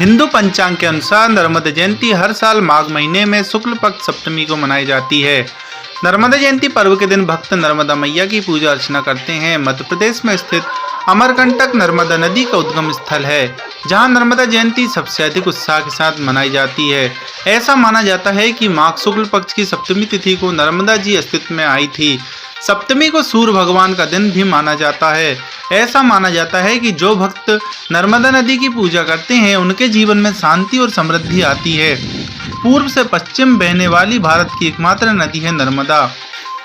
हिंदू पंचांग के अनुसार नर्मदा जयंती हर साल माघ महीने में शुक्ल पक्ष सप्तमी को मनाई जाती है। नर्मदा जयंती पर्व के दिन भक्त नर्मदा मैया की पूजा अर्चना करते हैं। मध्य प्रदेश में स्थित अमरकंटक नर्मदा नदी का उद्गम स्थल है, जहां नर्मदा जयंती सबसे अधिक उत्साह के साथ मनाई जाती है। ऐसा माना जाता है कि माघ शुक्ल पक्ष की सप्तमी तिथि को नर्मदा जी अस्तित्व में आई थी। सप्तमी को सूर्य भगवान का दिन भी माना जाता है। ऐसा माना जाता है कि जो भक्त नर्मदा नदी की पूजा करते हैं उनके जीवन में शांति और समृद्धि आती है। पूर्व से पश्चिम बहने वाली भारत की एकमात्र नदी है नर्मदा।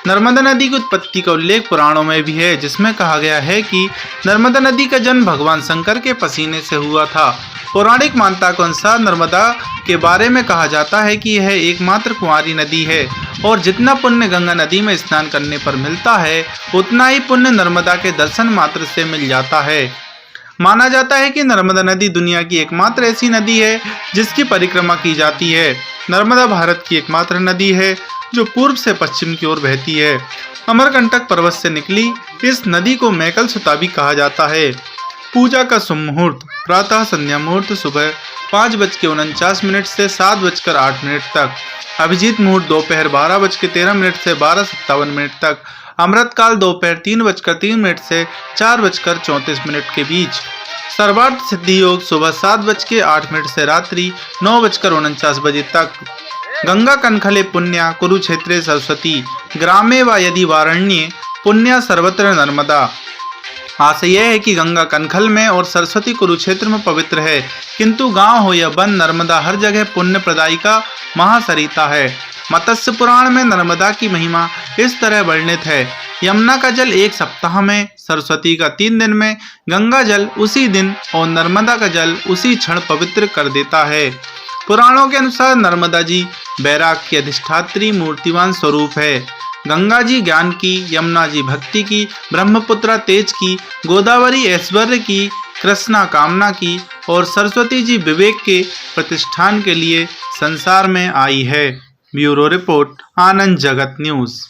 नर्मदा नदी की उत्पत्ति का उल्लेख पुराणों में भी है, जिसमें कहा गया है कि नर्मदा नदी का जन्म भगवान शंकर के पसीने से हुआ था। पौराणिक मान्यता के अनुसार नर्मदा के बारे में कहा जाता है कि यह एकमात्र कुंवारी नदी है और जितना पुण्य गंगा नदी में स्नान करने पर मिलता है उतना ही पुण्य नर्मदा के दर्शन मात्र से मिल जाता है। माना जाता है कि नर्मदा नदी दुनिया की एकमात्र ऐसी नदी है जिसकी परिक्रमा की जाती है। नर्मदा भारत की एकमात्र नदी है जो पूर्व से पश्चिम की ओर बहती है। अमरकंटक पर्वत से निकली इस नदी को मैकल सुता भी कहा जाता है। पूजा का शुभ मुहूर्त प्रातः संध्या मुहूर्त सुबह 5:49 से 7:08 तक। अभिजीत मुहूर्त दोपहर 12:13 से 12:57 तक। अमृतकाल दोपहर 3:03 से 4:34 के बीच। सर्वार्थ सिद्धि योग सुबह 7:08 से रात्रि 9:49 बजे तक। गंगा कनखले पुण्या कुरुक्षेत्रे सरस्वती ग्रामे व यदि वारण्ये पुण्या सर्वत्र नर्मदा। आशय यह है कि गंगा कनखल में और सरस्वती कुरुक्षेत्र में पवित्र है, किंतु गांव हो या वन नर्मदा हर जगह पुण्य प्रदायिका महासरिता है। मत्स्य पुराण में नर्मदा की महिमा इस तरह वर्णित है। यमुना का जल 1 सप्ताह में, सरस्वती का 3 दिन में, गंगा जल उसी दिन और नर्मदा का जल उसी क्षण पवित्र कर देता है। पुराणों के अनुसार नर्मदा जी बैराग की अधिष्ठात्री मूर्तिवान स्वरूप है। गंगा जी ज्ञान की, यमुना जी भक्ति की, ब्रह्मपुत्रा तेज की, गोदावरी ऐश्वर्य की, कृष्णा कामना की और सरस्वती जी विवेक के प्रतिष्ठान के लिए संसार में आई है। ब्यूरो रिपोर्ट, आनंद जगत न्यूज़।